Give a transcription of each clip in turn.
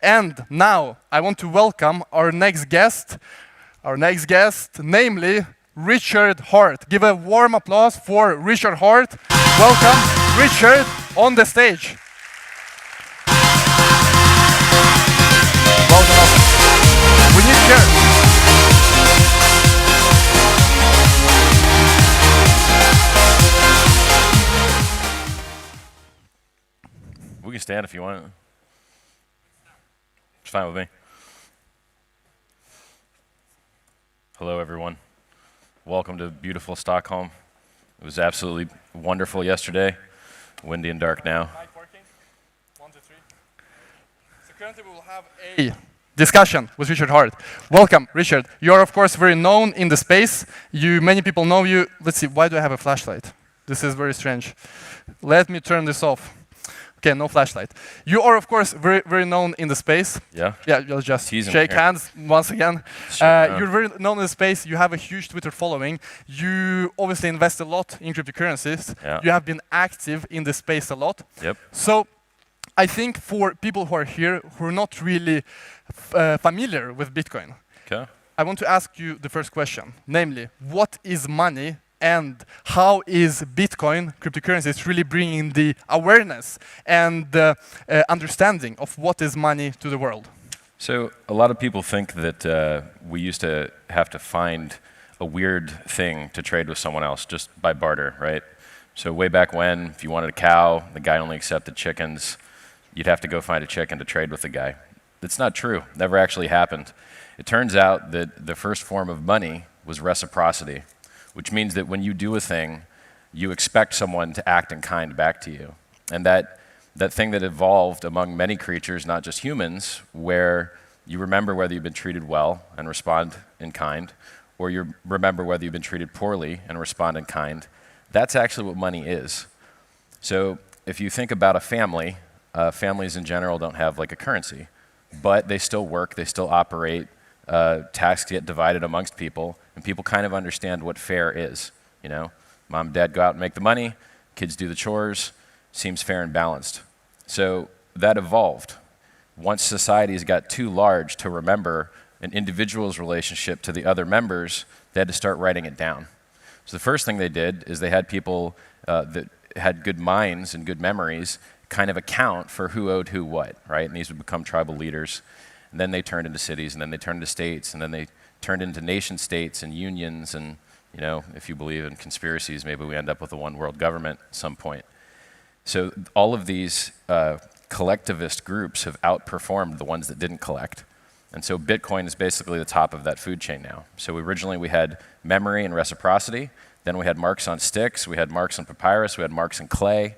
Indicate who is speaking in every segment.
Speaker 1: And now I want to welcome our next guest, namely Richard Heart. Give a warm applause for Richard Heart. Welcome, Richard, on the stage. Welcome. We need chairs.
Speaker 2: We can stand if you want. It's fine with me. Hello, everyone. Welcome to beautiful Stockholm. It was absolutely wonderful yesterday. Windy and dark now.
Speaker 1: Mic working? 1, 2, 3. So currently we will have a discussion with Richard Heart. Welcome, Richard. You are, of course, very known in the space. Many people know you. Let's see, why do I have a flashlight? This is very strange. Let me turn this off. Okay, no flashlight. You are, of course, very, very known in the space.
Speaker 2: Yeah?
Speaker 1: Yeah, you'll just shake hands once again. You're very known in the space. You have a huge Twitter following. You obviously invest a lot in cryptocurrencies.
Speaker 2: Yeah.
Speaker 1: You have been active in the space a lot.
Speaker 2: Yep.
Speaker 1: So I think for people who are here who are not really familiar with Bitcoin,
Speaker 2: Okay.
Speaker 1: I want to ask you the first question, namely, what is money? And how is Bitcoin, cryptocurrencies, really bringing the awareness and the understanding of what is money to the world?
Speaker 2: So a lot of people think that we used to have to find a weird thing to trade with someone else just by barter, right? So way back when, if you wanted a cow, the guy only accepted chickens. You'd have to go find a chicken to trade with the guy. That's not true. Never actually happened. It turns out that the first form of money was reciprocity, which means that when you do a thing, you expect someone to act in kind back to you. And that thing that evolved among many creatures, not just humans, where you remember whether you've been treated well and respond in kind, or you remember whether you've been treated poorly and respond in kind, that's actually what money is. So if you think about a family, families in general don't have like a currency, but they still work, they still operate, tasks get divided amongst people, and people kind of understand what fair is. You know, mom and dad go out and make the money, kids do the chores, seems fair and balanced. So that evolved. Once societies got too large to remember an individual's relationship to the other members, they had to start writing it down. So the first thing they did is they had people that had good minds and good memories kind of account for who owed who what, right? And these would become tribal leaders. And then they turned into cities, and then they turned into states, and then they turned into nation states and unions, and you know, if you believe in conspiracies, maybe we end up with a one world government at some point. So all of these collectivist groups have outperformed the ones that didn't collect. And so Bitcoin is basically the top of that food chain now. So originally we had memory and reciprocity, then we had marks on sticks, we had marks on papyrus, we had marks in clay,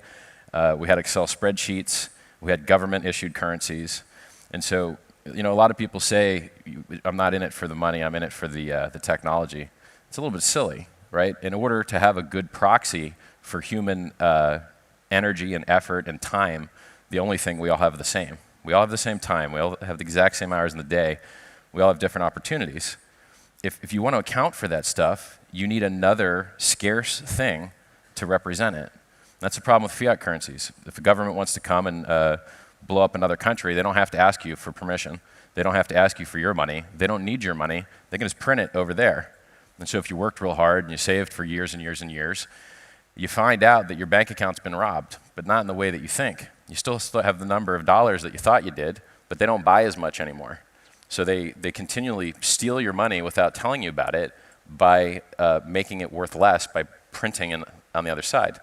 Speaker 2: we had Excel spreadsheets, we had government issued currencies. And so you know, a lot of people say, I'm not in it for the money, I'm in it for the technology. It's a little bit silly, right? In order to have a good proxy for human energy and effort and time, the only thing we all have the same. We all have the same time, we all have the exact same hours in the day, we all have different opportunities. If you want to account for that stuff, you need another scarce thing to represent it. That's the problem with fiat currencies. If a government wants to come and blow up another country, they don't have to ask you for permission. They don't have to ask you for your money. They don't need your money. They can just print it over there. And so if you worked real hard and you saved for years and years and years, you find out that your bank account's been robbed, but not in the way that you think. You still have the number of dollars that you thought you did, but they don't buy as much anymore. So they continually steal your money without telling you about it by making it worth less by printing on the other side.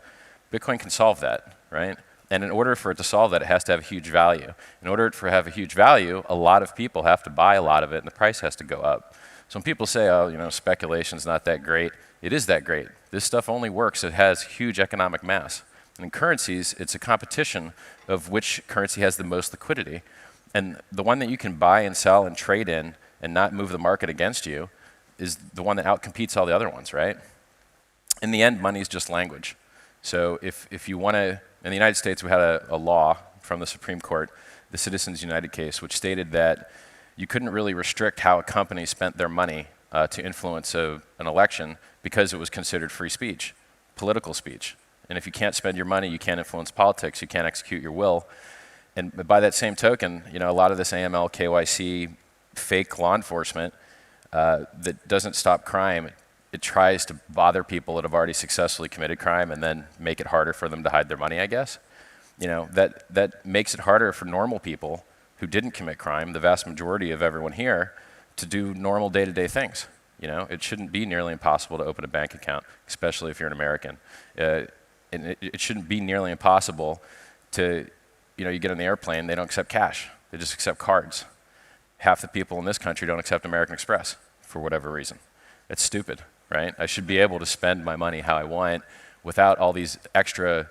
Speaker 2: Bitcoin can solve that, right? And in order for it to solve that, it has to have a huge value. In order for it to have a huge value, a lot of people have to buy a lot of it, and the price has to go up. So when people say, oh, you know, speculation's not that great, it is that great. This stuff only works if it has huge economic mass. And in currencies, it's a competition of which currency has the most liquidity. And the one that you can buy and sell and trade in and not move the market against you is the one that outcompetes all the other ones, right? In the end, money is just language. So if you want to, in the United States, we had a law from the Supreme Court, the Citizens United case, which stated that you couldn't really restrict how a company spent their money to influence an election because it was considered free speech, political speech. And if you can't spend your money, you can't influence politics, you can't execute your will. And by that same token, you know, a lot of this AML, KYC, fake law enforcement that doesn't stop crime, it tries to bother people that have already successfully committed crime and then make it harder for them to hide their money, I guess. You know, that makes it harder for normal people who didn't commit crime, the vast majority of everyone here, to do normal day-to-day things. You know, it shouldn't be nearly impossible to open a bank account, especially if you're an American. And it shouldn't be nearly impossible to, you know, you get on the airplane, they don't accept cash. They just accept cards. Half the people in this country don't accept American Express for whatever reason. It's stupid, right? I should be able to spend my money how I want without all these extra,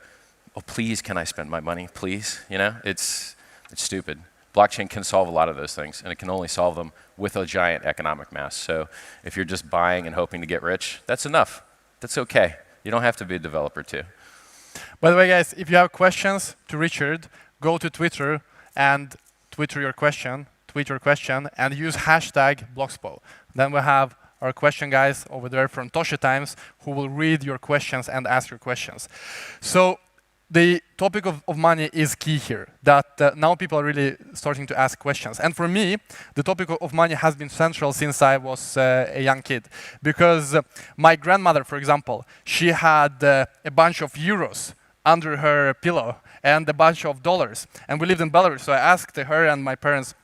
Speaker 2: oh, please, can I spend my money, please? You know, it's stupid. Blockchain can solve a lot of those things, and it can only solve them with a giant economic mass. So if you're just buying and hoping to get rich, that's enough. That's okay. You don't have to be a developer too.
Speaker 1: By the way, guys, if you have questions to Richard, go to Twitter and tweet your question, and use hashtag Blogspo. Then we have our question guys over there from Toshi Times who will read your questions and ask your questions. So the topic of money is key here, that now people are really starting to ask questions. And for me, the topic of money has been central since I was a young kid. Because my grandmother, for example, she had a bunch of euros under her pillow and a bunch of dollars. And we lived in Belarus, so I asked her and my parents,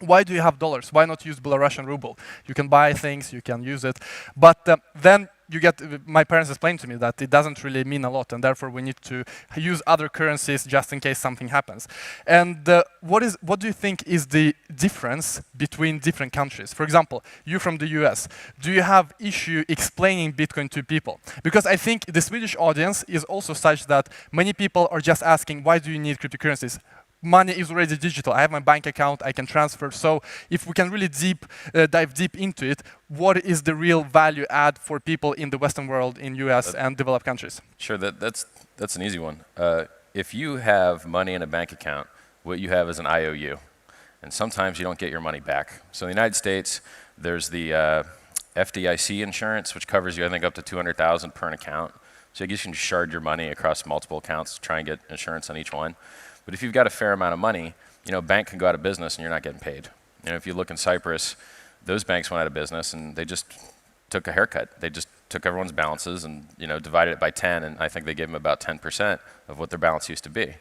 Speaker 1: why do you have dollars? Why not use Belarusian ruble? You can buy things, you can use it. But then you get, my parents explained to me that it doesn't really mean a lot, and therefore we need to use other currencies just in case something happens. And what do you think is the difference between different countries? For example, you from the US, do you have issue explaining Bitcoin to people? Because I think the Swedish audience is also such that many people are just asking, why do you need cryptocurrencies? Money is already digital. I have my bank account, I can transfer. So if we can really dive deep into it, what is the real value add for people in the Western world, in US and developed countries?
Speaker 2: Sure, that's an easy one. If you have money in a bank account, what you have is an IOU. And sometimes you don't get your money back. So in the United States, there's the FDIC insurance, which covers you, I think, up to $200,000 per account. So I guess you can shard your money across multiple accounts to try and get insurance on each one. But if you've got a fair amount of money, you know, a bank can go out of business and you're not getting paid. You know, if you look in Cyprus, those banks went out of business and they just took a haircut. They just took everyone's balances and, you know, divided it by 10, and I think they gave them about 10% of what their balance used to be.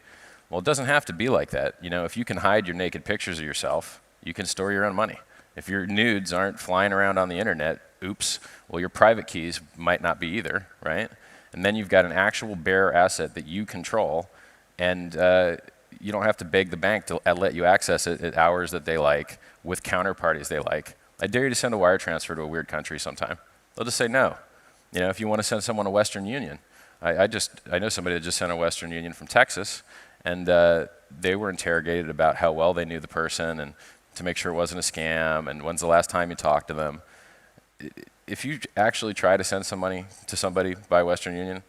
Speaker 2: Well, it doesn't have to be like that. You know, if you can hide your naked pictures of yourself, you can store your own money. If your nudes aren't flying around on the internet, oops, well, your private keys might not be either, right? And then you've got an actual bare asset that you control, and you don't have to beg the bank to let you access it at hours that they like, with counterparties they like. I dare you to send a wire transfer to a weird country sometime. They'll just say no. You know, if you want to send someone a Western Union, I know somebody that just sent a Western Union from Texas, and they were interrogated about how well they knew the person and to make sure it wasn't a scam and when's the last time you talked to them. If you actually try to send some money to somebody by Western Union,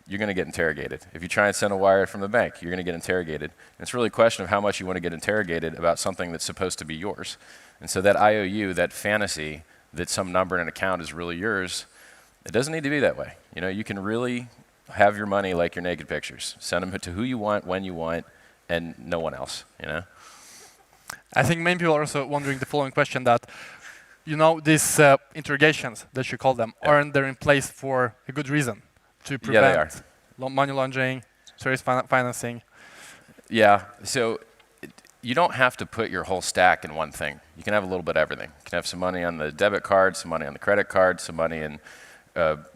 Speaker 2: you're going to get interrogated. If you try and send a wire from the bank, you're going to get interrogated. And it's really a question of how much you want to get interrogated about something that's supposed to be yours. And so that IOU, that fantasy that some number in an account is really yours, it doesn't need to be that way. You know, you can really have your money like your naked pictures. Send them to who you want, when you want, and no one else, you know?
Speaker 1: I think many people are also wondering the following question, that, you know, these interrogations, that you call them, aren't they in place for a good reason? To prevent money laundering, terrorist financing. Yeah, so you don't have to put your whole stack in one thing. You can have a little bit of everything. You can have some money on the debit card, some money on the credit card, some money in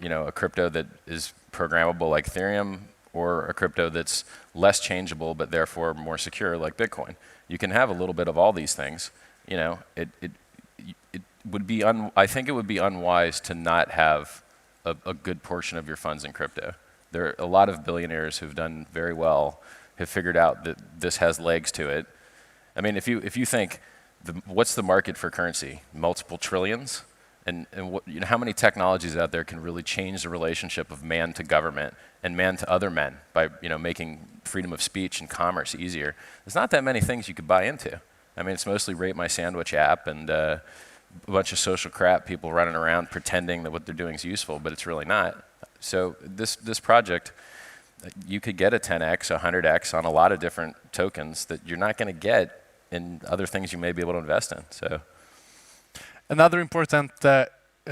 Speaker 1: you know, a crypto that is programmable like Ethereum, or a crypto that's less changeable but therefore more secure like Bitcoin. You can have a little bit of all these things. You know, it would be I think it would be unwise to not have a good portion of your funds in crypto. There are a lot of billionaires who've done very well, have figured out that this has legs to it. I mean, if you think, what's the market for currency? Multiple trillions? And what, you know, how many technologies out there can really change the relationship of man to government and man to other men by, you know, making freedom of speech and commerce easier? There's not that many things you could buy into. I mean, it's mostly Rate My Sandwich app and a bunch of social crap, people running around pretending that what they're doing is useful, but it's really not. So this project,
Speaker 2: you could get a 10x, 100x on a lot of different tokens that you're not going to get in other things you may be able to invest in. So,
Speaker 1: another important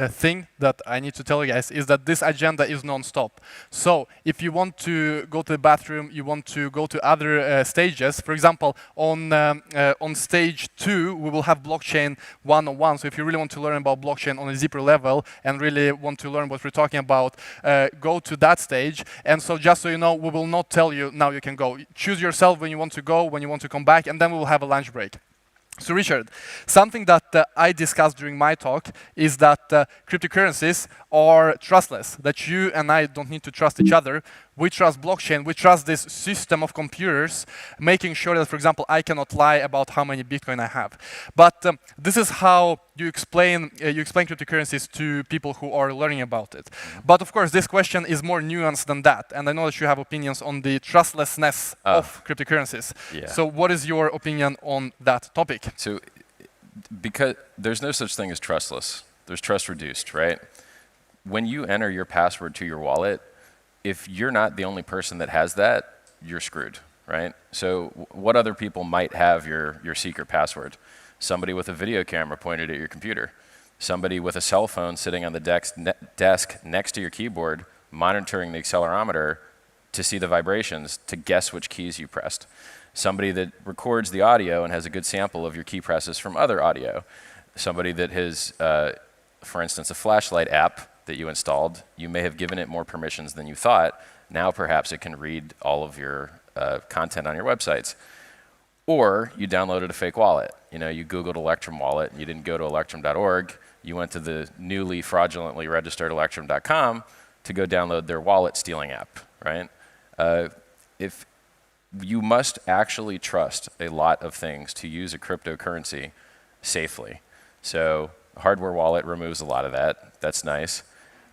Speaker 1: thing that I need to tell you guys is that this agenda is non-stop. So if you want to go to the bathroom, you want to go to other stages. For example, on stage 2, we will have blockchain 101. So if you really want to learn about blockchain on a deeper level and really want to learn what we're talking about, go to that stage. And so just so you know, we will not tell you now you can go. Choose yourself when you want to go, when you want to come back, and then we will have a lunch break. So Richard, something that I discussed during my talk is that cryptocurrencies are trustless, that you and I don't need to trust each other. We trust blockchain, we trust this system of computers, making sure that, for example, I cannot lie about how many Bitcoin I have. But this is how you explain cryptocurrencies to people who are learning about it. But of course, this question is more nuanced than that. And I know that you have opinions on the trustlessness of cryptocurrencies.
Speaker 2: Yeah.
Speaker 1: So what is your opinion on that topic?
Speaker 2: So because there's no such thing as trustless. There's trust reduced, right? When you enter your password to your wallet, if you're not the only person that has that, you're screwed, right? So what other people might have your secret password? Somebody with a video camera pointed at your computer. Somebody with a cell phone sitting on the desk next to your keyboard, monitoring the accelerometer to see the vibrations, to guess which keys you pressed. Somebody that records the audio and has a good sample of your key presses from other audio. Somebody that has, for instance, a flashlight app that you installed, you may have given it more permissions than you thought. Now perhaps it can read all of your content on your websites. Or you downloaded a fake wallet. You know, you Googled Electrum wallet, and you didn't go to electrum.org. You went to the newly fraudulently registered electrum.com to go download their wallet stealing app, right? If you must actually trust a lot of things to use a cryptocurrency safely. So a hardware wallet removes a lot of that. That's nice.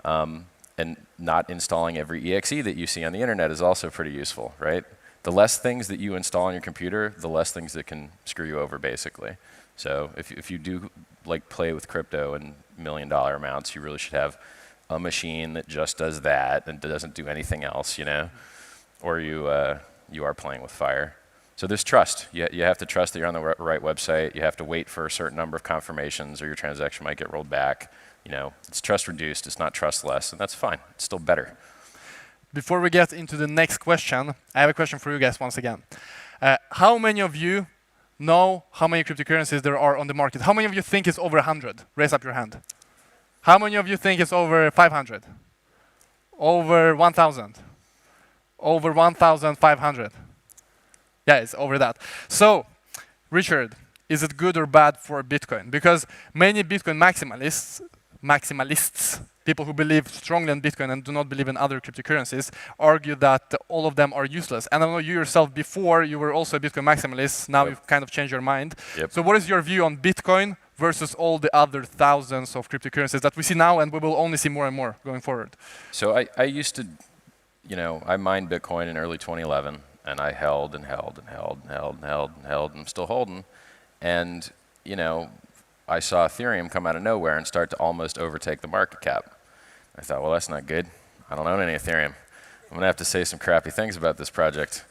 Speaker 2: And not installing every exe that you see on the internet is also pretty useful, right? The less things that you install on your computer, the less things that can screw you over, basically. So if you do like play with crypto in $1 million amounts, you really should have a machine that just does that and doesn't do anything else, you know? Or you are playing with fire. So there's trust. You have to trust that you're on the right website. You have to wait for a certain number of confirmations or your transaction might get rolled back. You know, it's trust reduced, it's not trustless, and that's fine. It's still better.
Speaker 1: Before we get into the next question, I have a question for you guys once again. How many of you know how many cryptocurrencies there are on the market? How many of you think it's over 100? Raise up your hand. How many of you think it's over 500? Over 1,000? Over 1,500? Yeah, it's over that. So, Richard, is it good or bad for Bitcoin? Because many Bitcoin maximalists, people who believe strongly in Bitcoin and do not believe in other cryptocurrencies, argue that all of them are useless. And I know you yourself, before you were also a Bitcoin maximalist, now you've kind of changed your mind.
Speaker 2: Yep.
Speaker 1: So what is your view on Bitcoin versus all the other thousands of cryptocurrencies that we see now and we will only see more and more going forward?
Speaker 2: So I used to, you know, I mined Bitcoin in early 2011, and I held and held and held and held and held and held, and I'm still holding. And, you know, I saw Ethereum come out of nowhere and start to almost overtake the market cap. I thought, well, that's not good. I don't own any Ethereum. I'm going to have to say some crappy things about this project.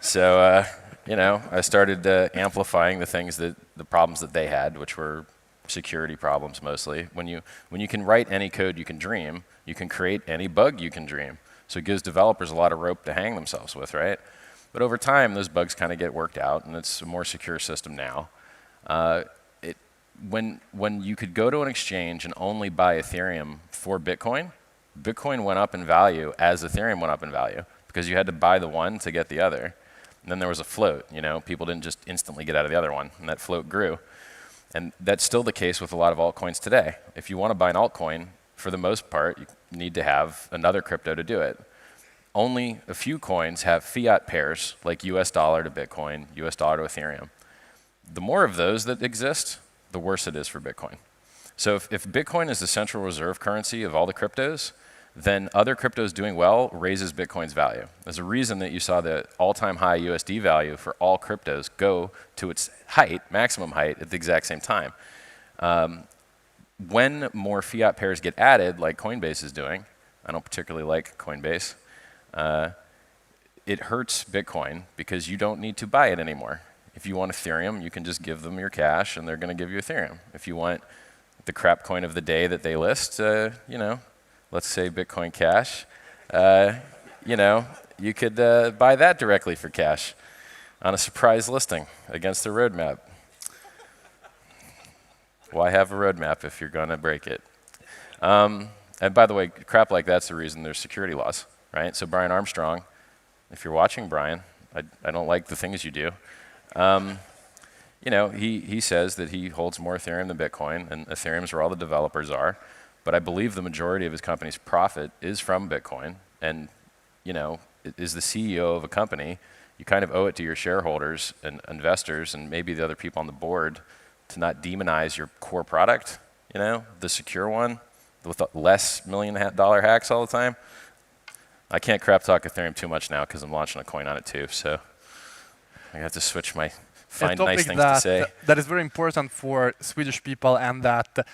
Speaker 2: So, you know, I started amplifying the problems that they had, which were security problems mostly. When you can write any code you can dream, you can create any bug you can dream. So it gives developers a lot of rope to hang themselves with, right? But over time, those bugs kind of get worked out, and it's a more secure system now. When you could go to an exchange and only buy Ethereum for Bitcoin, Bitcoin went up in value as Ethereum went up in value because you had to buy the one to get the other. And then there was a float, you know, people didn't just instantly get out of the other one, and that float grew. And that's still the case with a lot of altcoins today. If you want to buy an altcoin, for the most part, you need to have another crypto to do it. Only a few coins have fiat pairs, like US dollar to Bitcoin, US dollar to Ethereum. The more of those that exist, the worse it is for Bitcoin. So if Bitcoin is the central reserve currency of all the cryptos, then other cryptos doing well raises Bitcoin's value. There's a reason that you saw the all-time high USD value for all cryptos go to its height, maximum height, at the exact same time. When more fiat pairs get added, like Coinbase is doing, I don't particularly like Coinbase, it hurts Bitcoin because you don't need to buy it anymore. If you want Ethereum, you can just give them your cash and they're going to give you Ethereum. If you want the crap coin of the day that they list, let's say Bitcoin Cash, you could buy that directly for cash on a surprise listing against the roadmap. Why have a roadmap if you're going to break it? And by the way, crap like that's the reason there's security laws, right? So Brian Armstrong, if you're watching, Brian, I don't like the things you do. He says that he holds more Ethereum than Bitcoin, and Ethereum's where all the developers are. But I believe the majority of his company's profit is from Bitcoin. And, is the CEO of a company, you kind of owe it to your shareholders and investors and maybe the other people on the board to not demonize your core product, the secure one with less $1 million hacks all the time. I can't crap talk Ethereum too much now because I'm launching a coin on it too, so I have to switch my find nice things to say.
Speaker 1: That is very important for Swedish people, and that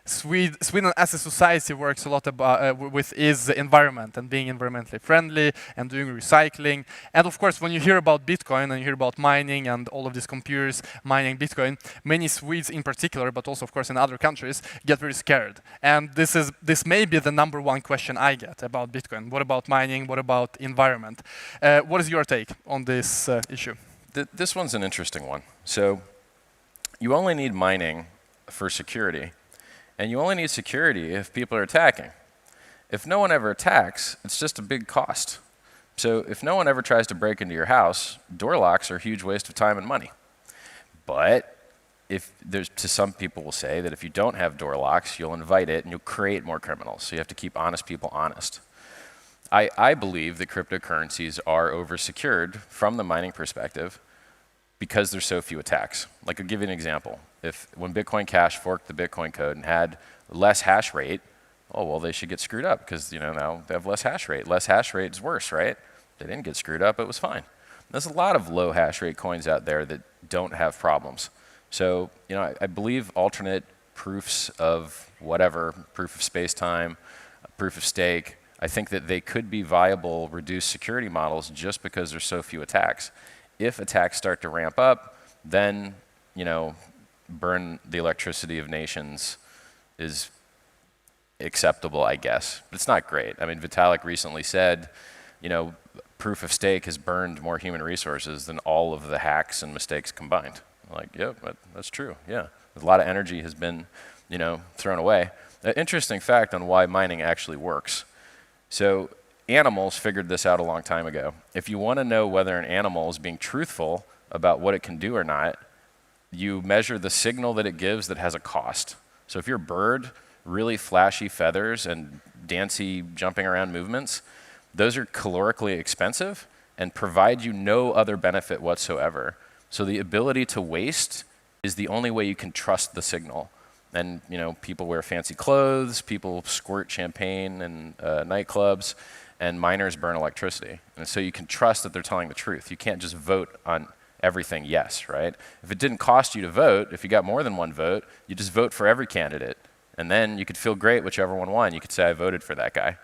Speaker 1: Sweden as a society works a lot with is the environment and being environmentally friendly and doing recycling. And of course, when you hear about Bitcoin and you hear about mining and all of these computers mining Bitcoin, many Swedes in particular, but also of course in other countries, get very scared. And this may be the #1 question I get about Bitcoin. What about mining? What about environment? What is your take on this issue?
Speaker 2: This one's an interesting one. So you only need mining for security. And you only need security if people are attacking. If no one ever attacks, it's just a big cost. So if no one ever tries to break into your house, door locks are a huge waste of time and money. But some people will say that if you don't have door locks, you'll invite it and you'll create more criminals. So you have to keep honest people honest. I believe that cryptocurrencies are oversecured from the mining perspective because there's so few attacks. Like, I'll give you an example. When Bitcoin Cash forked the Bitcoin code and had less hash rate, they should get screwed up because now they have less hash rate. Less hash rate is worse, right? They didn't get screwed up, it was fine. There's a lot of low hash rate coins out there that don't have problems. So, I believe alternate proofs of whatever, proof of space-time, proof of stake, I think that they could be viable reduced security models just because there's so few attacks. If attacks start to ramp up, then, burn the electricity of nations is acceptable, I guess. But it's not great. I mean, Vitalik recently said, proof of stake has burned more human resources than all of the hacks and mistakes combined. That's true, yeah. A lot of energy has been, thrown away. An interesting fact on why mining actually works. So animals figured this out a long time ago. If you want to know whether an animal is being truthful about what it can do or not, you measure the signal that it gives that has a cost. So if your bird, really flashy feathers and dancy jumping around movements, those are calorically expensive and provide you no other benefit whatsoever. So the ability to waste is the only way you can trust the signal. And people wear fancy clothes, people squirt champagne in nightclubs, and miners burn electricity. And so you can trust that they're telling the truth. You can't just vote on everything yes, right? If it didn't cost you to vote, if you got more than one vote, you just vote for every candidate. And then you could feel great whichever one won. You could say, I voted for that guy.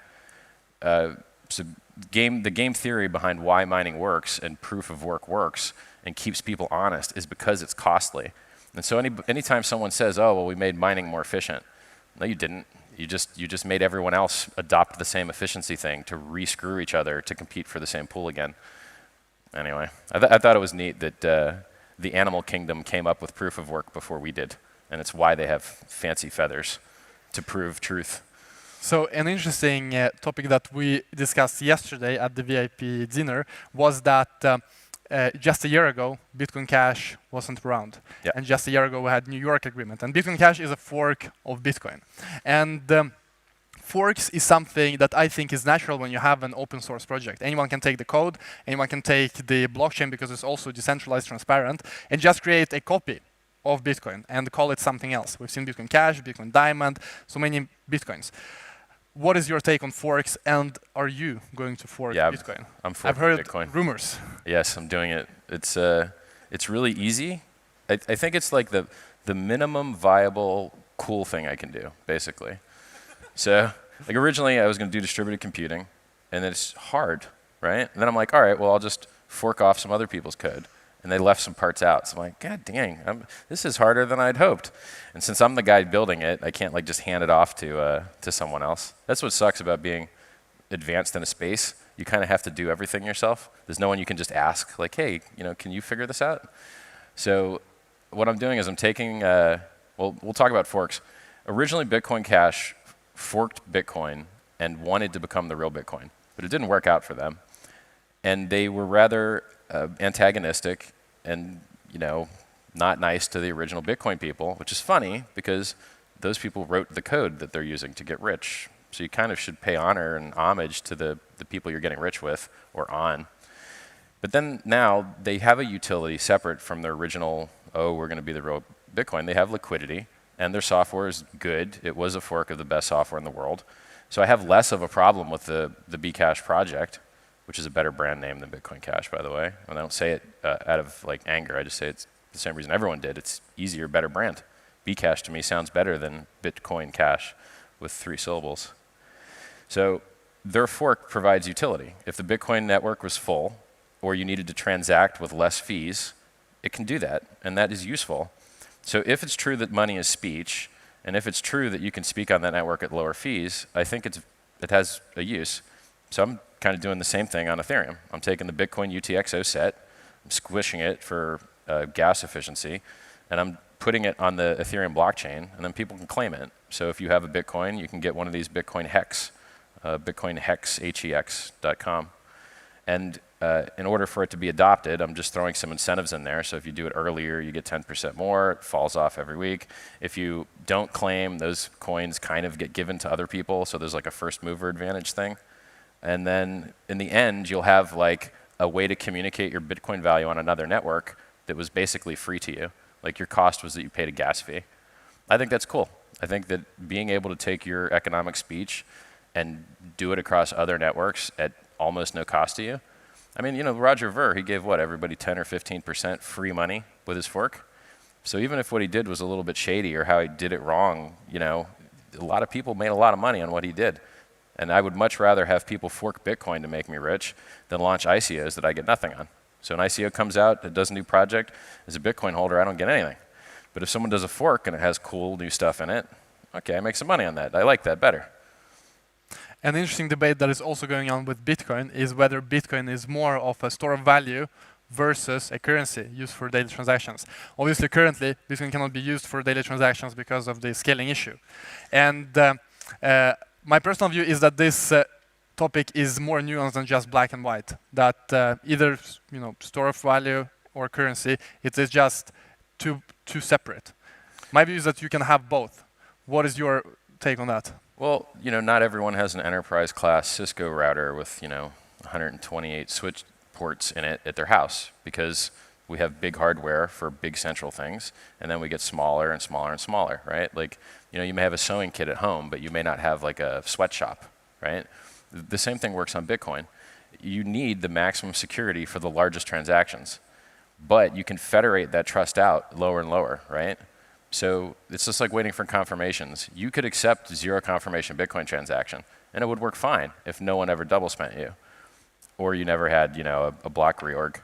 Speaker 2: So the game theory behind why mining works and proof of work works and keeps people honest is because it's costly. And so anytime someone says, we made mining more efficient. No, you didn't. You just made everyone else adopt the same efficiency thing to re-screw each other to compete for the same pool again. Anyway, I thought it was neat that the animal kingdom came up with proof of work before we did. And it's why they have fancy feathers to prove truth.
Speaker 1: So an interesting topic that we discussed yesterday at the VIP dinner was that just a year ago, Bitcoin Cash wasn't around.
Speaker 2: Yep.
Speaker 1: And just a year ago, we had New York agreement. And Bitcoin Cash is a fork of Bitcoin. And forks is something that I think is natural when you have an open source project. Anyone can take the code, anyone can take the blockchain because it's also decentralized, transparent, and just create a copy of Bitcoin and call it something else. We've seen Bitcoin Cash, Bitcoin Diamond, so many Bitcoins. What is your take on forks, and are you going to fork Bitcoin?
Speaker 2: I'm forking
Speaker 1: I've heard
Speaker 2: Bitcoin.
Speaker 1: Rumors.
Speaker 2: Yes, I'm doing it. It's really easy. I think it's like the minimum viable cool thing I can do, basically. So, like originally I was going to do distributed computing, and it's hard. right? And then I'm like, all right, well, I'll just fork off some other people's code. And they left some parts out. So I'm like, God dang, this is harder than I'd hoped. And since I'm the guy building it, I can't like just hand it off to someone else. That's what sucks about being advanced in a space. You kind of have to do everything yourself. There's no one you can just ask, like, hey, can you figure this out? So what I'm doing is I'm taking, well, we'll talk about forks. Originally, Bitcoin Cash forked Bitcoin and wanted to become the real Bitcoin, but it didn't work out for them. And they were rather antagonistic and, not nice to the original Bitcoin people, which is funny because those people wrote the code that they're using to get rich. So you kind of should pay honor and homage to the people you're getting rich with or on. But then now they have a utility separate from their original, oh, we're going to be the real Bitcoin. They have liquidity, and their software is good. It was a fork of the best software in the world. So I have less of a problem with the Bcash project, which is a better brand name than Bitcoin Cash, by the way. And I don't say it out of like anger. I just say it's the same reason everyone did. It's easier, better brand. Bcash to me sounds better than Bitcoin Cash with 3 syllables. So their fork provides utility. If the Bitcoin network was full, or you needed to transact with less fees, it can do that, and that is useful. So if it's true that money is speech, and if it's true that you can speak on that network at lower fees, I think it has a use. So I'm kind of doing the same thing on Ethereum. I'm taking the Bitcoin UTXO set, I'm squishing it for gas efficiency, and I'm putting it on the Ethereum blockchain, and then people can claim it. So if you have a Bitcoin, you can get one of these BitcoinHex, BitcoinHex.com. And in order for it to be adopted, I'm just throwing some incentives in there. So if you do it earlier, you get 10% more. It falls off every week. If you don't claim, those coins kind of get given to other people. So there's like a first mover advantage thing. And then in the end, you'll have like a way to communicate your Bitcoin value on another network that was basically free to you. Like your cost was that you paid a gas fee. I think that's cool. I think that being able to take your economic speech and do it across other networks at almost no cost to you. I mean, Roger Ver, he gave everybody 10 or 15% free money with his fork. So even if what he did was a little bit shady or how he did it wrong, a lot of people made a lot of money on what he did. And I would much rather have people fork Bitcoin to make me rich than launch ICOs that I get nothing on. So an ICO comes out, it does a new project. As a Bitcoin holder, I don't get anything. But if someone does a fork and it has cool new stuff in it, okay, I make some money on that. I like that better.
Speaker 1: An interesting debate that is also going on with Bitcoin is whether Bitcoin is more of a store of value versus a currency used for daily transactions. Obviously, currently, Bitcoin cannot be used for daily transactions because of the scaling issue. And my personal view is that this topic is more nuanced than just black and white. That either store of value or currency, it is just two separate. My view is that you can have both. What is your take on that?
Speaker 2: Well, not everyone has an enterprise class Cisco router with, 128 switch ports in it at their house because we have big hardware for big central things, and then we get smaller and smaller and smaller, right? Like, you may have a sewing kit at home, but you may not have like a sweatshop, right? The same thing works on Bitcoin. You need the maximum security for the largest transactions, but you can federate that trust out lower and lower, right? So it's just like waiting for confirmations. You could accept 0 confirmation Bitcoin transaction, and it would work fine if no one ever double spent you, or you never had, a block reorg.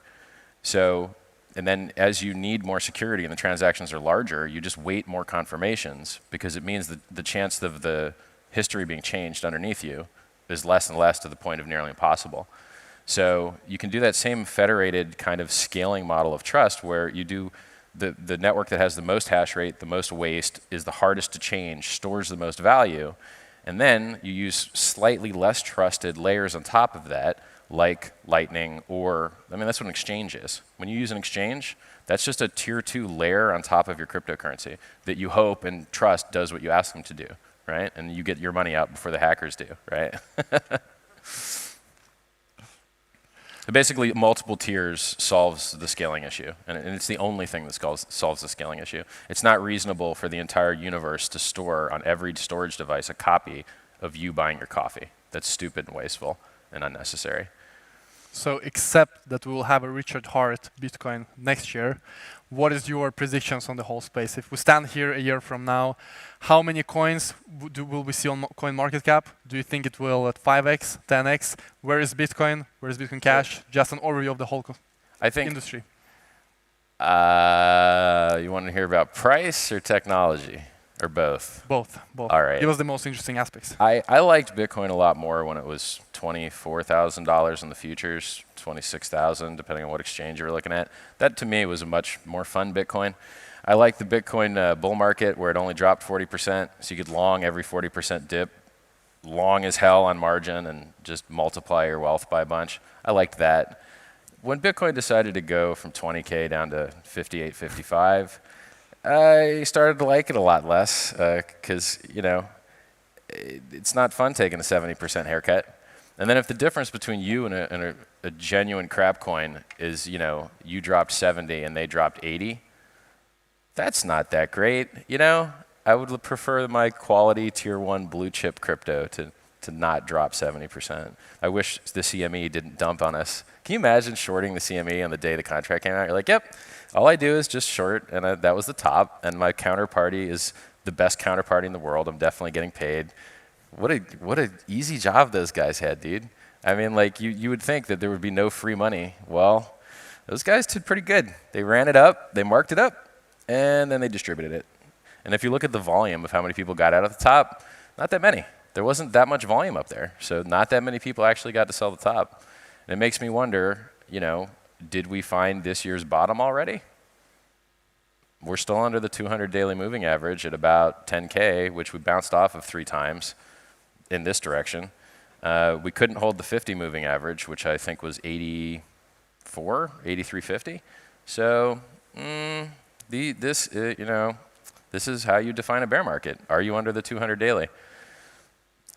Speaker 2: So, and then as you need more security and the transactions are larger, you just wait more confirmations because it means that the chance of the history being changed underneath you is less and less to the point of nearly impossible. So you can do that same federated kind of scaling model of trust where you do the network that has the most hash rate, the most waste, is the hardest to change, stores the most value, and then you use slightly less trusted layers on top of that, like Lightning or, that's what an exchange is. When you use an exchange, that's just a tier 2 layer on top of your cryptocurrency that you hope and trust does what you ask them to do, right? And you get your money out before the hackers do, right? Basically, multiple tiers solves the scaling issue, and it's the only thing that solves the scaling issue. It's not reasonable for the entire universe to store on every storage device a copy of you buying your coffee. That's stupid and wasteful and unnecessary.
Speaker 1: So except that we will have a Richard Hart Bitcoin next year, what is your predictions on the whole space? If we stand here a year from now, how many coins will we see on coin market cap? Do you think it will at 5x, 10x? Where is Bitcoin? Where is Bitcoin Cash? Just an overview of the whole industry.
Speaker 2: You want to hear about price or technology? Or both?
Speaker 1: Both.
Speaker 2: All right.
Speaker 1: Give us the most interesting aspects.
Speaker 2: I liked Bitcoin a lot more when it was $24,000 in the futures, 26,000, depending on what exchange you were looking at. That to me was a much more fun Bitcoin. I like the Bitcoin bull market where it only dropped 40%, so you could long every 40% dip, long as hell on margin, and just multiply your wealth by a bunch. I liked that. When Bitcoin decided to go from 20K down to 58, 55, I started to like it a lot less because, you know, it's not fun taking a 70% haircut. And then if the difference between you and a genuine crap coin is, you know, you dropped 70 and they dropped 80, that's not that great, you know? I would prefer my quality tier 1 blue chip crypto to not drop 70%. I wish the CME didn't dump on us. Can you imagine shorting the CME on the day the contract came out? You're like, yep, all I do is just short, and that was the top, and my counterparty is the best counterparty in the world. I'm definitely getting paid. What a easy job those guys had, dude. I mean, like, you would think that there would be no free money. Well, those guys did pretty good. They ran it up, they marked it up, and then they distributed it. And if you look at the volume of how many people got out at the top, not that many. There wasn't that much volume up there, so not that many people actually got to sell the top. And it makes me wonder, you know, did we find this year's bottom already? We're still under the 200 daily moving average at about 10K, which we bounced off of 3 times in this direction. We couldn't hold the 50 moving average, which I think was 84, 83.50. So you know, this is how you define a bear market. Are you under the 200 daily?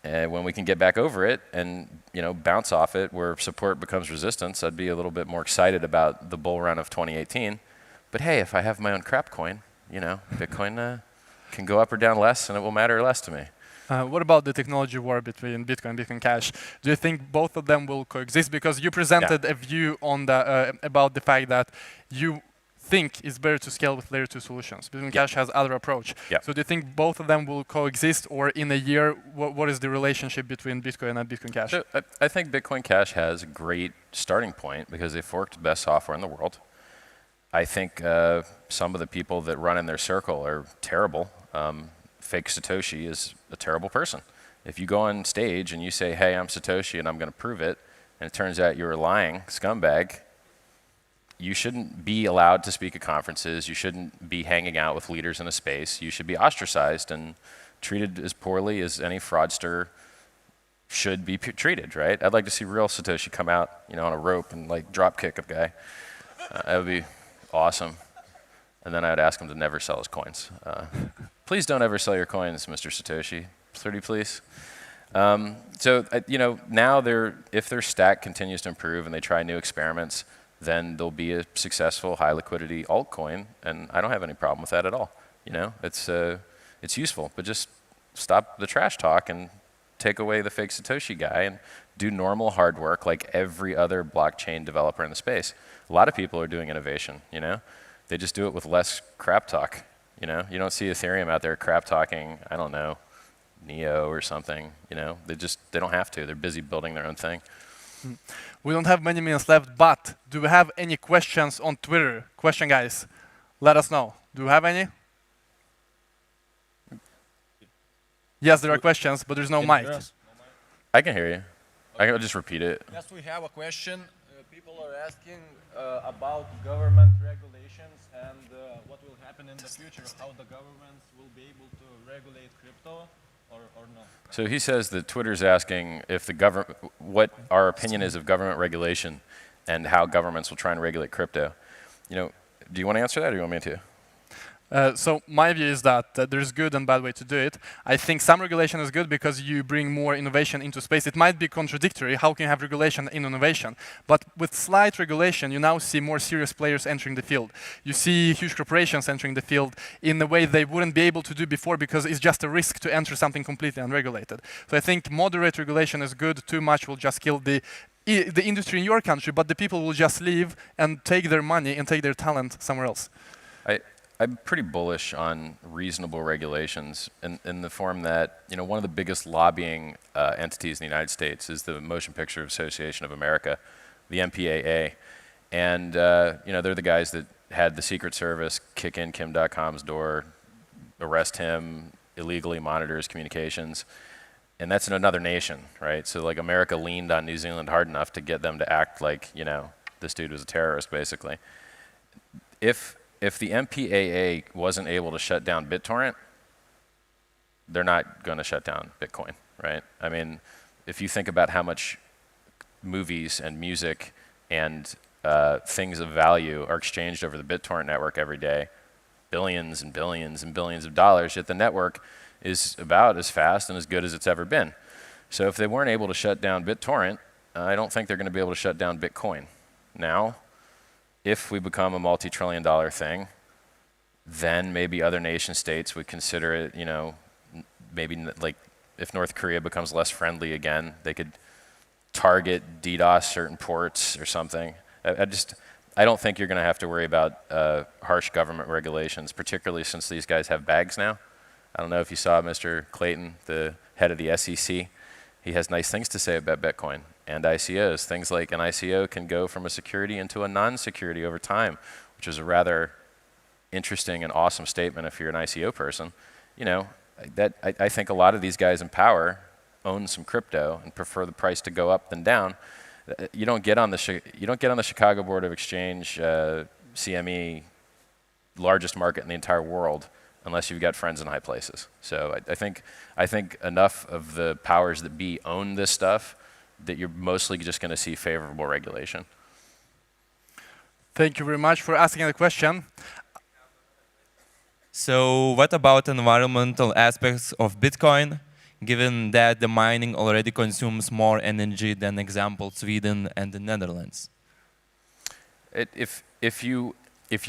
Speaker 2: And when we can get back over it and, you know, bounce off it where support becomes resistance, I'd be a little bit more excited about the bull run of 2018. But hey, if I have my own crap coin, you know, Bitcoin can go up or down less and it will matter less to me.
Speaker 1: What about the technology war between Bitcoin and Bitcoin Cash? Do you think both of them will coexist? Because you presented a view on the, about the fact that you think it's better to scale with layer 2 solutions. Bitcoin Cash has other approach. So do you think both of them will coexist, or in a year, what is the relationship between Bitcoin and Bitcoin Cash?
Speaker 2: So I think Bitcoin Cash has a great starting point because they forked the best software in the world. I think some of the people that run in their circle are terrible. Fake Satoshi is a terrible person. If you go on stage and you say, hey, I'm Satoshi and I'm going to prove it, and it turns out you're a lying scumbag, you shouldn't be allowed to speak at conferences. You shouldn't be hanging out with leaders in a space. You should be ostracized and treated as poorly as any fraudster should be treated, right? I'd like to see real Satoshi come out, you know, on a rope and like drop kick a guy. That would be awesome. And then I'd ask him to never sell his coins. Please don't ever sell your coins, Mr. Satoshi. Pretty please. So, you know, now if their stack continues to improve and they try new experiments, then there'll be a successful high liquidity altcoin, and I don't have any problem with that at all. You know, it's useful, but just stop the trash talk and take away the fake Satoshi guy and do normal hard work like every other blockchain developer in the space. A lot of people are doing innovation, you know. They just do it with less crap talk, you know. You don't see Ethereum out there crap talking, I don't know, Neo or something, you know. They don't have to. They're busy building their own thing.
Speaker 1: We don't have many minutes left, but do we have any questions on Twitter? Question, guys. Let us know. Do we have any? Yes, there are questions, but there's no mic.
Speaker 2: I can hear you. I can just repeat it.
Speaker 3: Yes, we have a question. People are asking about government regulations and what will happen in the future, how the governments will be able to regulate crypto or not.
Speaker 2: So he says that Twitter's asking if what our opinion is of government regulation and how governments will try and regulate crypto. You know, do you want to answer that or do you want me to?
Speaker 1: So my view is that there's good and bad way to do it. I think some regulation is good because you bring more innovation into space. It might be contradictory. How can you have regulation in innovation? But with slight regulation, you now see more serious players entering the field. You see huge corporations entering the field in a way they wouldn't be able to do before because it's just a risk to enter something completely unregulated. So I think moderate regulation is good. Too much will just kill the the industry in your country, but the people will just leave and take their money and take their talent somewhere else.
Speaker 2: I'm pretty bullish on reasonable regulations in the form that, one of the biggest lobbying entities in the United States is the Motion Picture Association of America, the MPAA. And, they're the guys that had the Secret Service kick in Kim Dotcom's door, arrest him, illegally monitor his communications. And that's in another nation, right? So like America leaned on New Zealand hard enough to get them to act like, this dude was a terrorist, basically. If the MPAA wasn't able to shut down BitTorrent, they're not going to shut down Bitcoin, right? I mean, if you think about how much movies and music and things of value are exchanged over the BitTorrent network every day, billions and billions and billions of dollars, yet the network is about as fast and as good as it's ever been. So if they weren't able to shut down BitTorrent, I don't think they're going to be able to shut down Bitcoin. Now, if we become a multi-trillion-dollar thing, then maybe other nation states would consider it, maybe like if North Korea becomes less friendly again, they could target DDoS certain ports or something. I don't think you're going to have to worry about harsh government regulations, particularly since these guys have bags now. I don't know if you saw Mr. Clayton, the head of the SEC. He has nice things to say about Bitcoin and ICOs. Things like an ICO can go from a security into a non-security over time, which is a rather interesting and awesome statement if you're an ICO person. I think a lot of these guys in power own some crypto and prefer the price to go up than down. You don't get on the Chicago Board of Exchange, CME, largest market in the entire world, unless you've got friends in high places. So I think enough of the powers that be own this stuff that you're mostly just going to see favorable regulation.
Speaker 1: Thank you very much for asking the question.
Speaker 4: So what about environmental aspects of Bitcoin, given that the mining already consumes more energy than, example, Sweden and the Netherlands?
Speaker 2: If you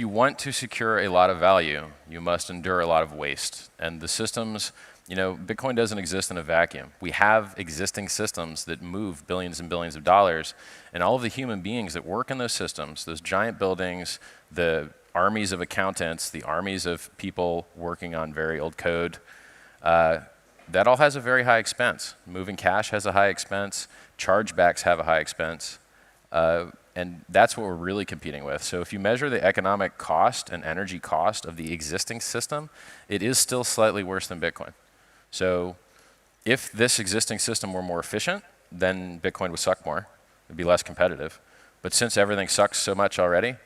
Speaker 2: want to secure a lot of value, you must endure a lot of waste. And the systems, Bitcoin doesn't exist in a vacuum. We have existing systems that move billions and billions of dollars, and all of the human beings that work in those systems, those giant buildings, the armies of accountants, the armies of people working on very old code, that all has a very high expense. Moving cash has a high expense. Chargebacks have a high expense. And that's what we're really competing with. So if you measure the economic cost and energy cost of the existing system, it is still slightly worse than Bitcoin. So if this existing system were more efficient, then Bitcoin would suck more. It would be less competitive. But since everything sucks so much already,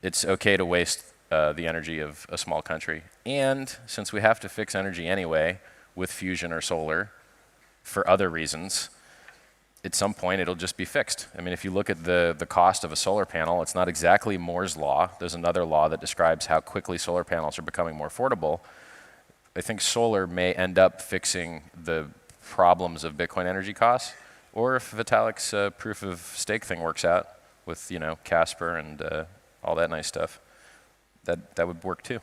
Speaker 2: it's okay to waste the energy of a small country. And since we have to fix energy anyway with fusion or solar for other reasons, at some point it'll just be fixed. I mean, if you look at the cost of a solar panel, it's not exactly Moore's law. There's another law that describes how quickly solar panels are becoming more affordable. I think solar may end up fixing the problems of Bitcoin energy costs, or if Vitalik's proof of stake thing works out with Casper and all that nice stuff, that would work too.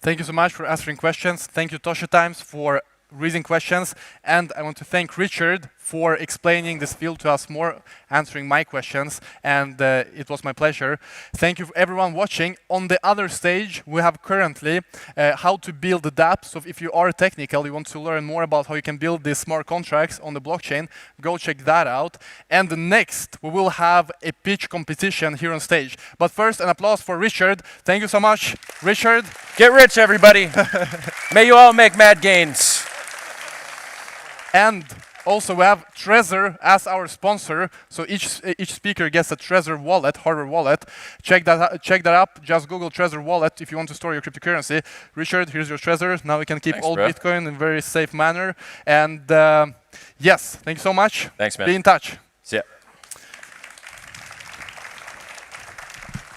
Speaker 1: Thank you so much for answering questions. Thank you, Tosha Times, for raising questions. And I want to thank Richard for explaining this field to us more, answering my questions. And it was my pleasure. Thank you for everyone watching. On the other stage, we have currently how to build the dApp. So if you are technical, you want to learn more about how you can build these smart contracts on the blockchain, go check that out. And next, we will have a pitch competition here on stage. But first, an applause for Richard. Thank you so much, Richard.
Speaker 2: Get rich, everybody. May you all make mad gains.
Speaker 1: And also we have Trezor as our sponsor. So each speaker gets a Trezor wallet, hardware wallet. Check that up. Just Google Trezor wallet if you want to store your cryptocurrency. Richard, here's your Trezor. Now we can keep all Bitcoin in a very safe manner. And yes, thank you so much.
Speaker 2: Thanks, man.
Speaker 1: Be in touch.
Speaker 2: See ya.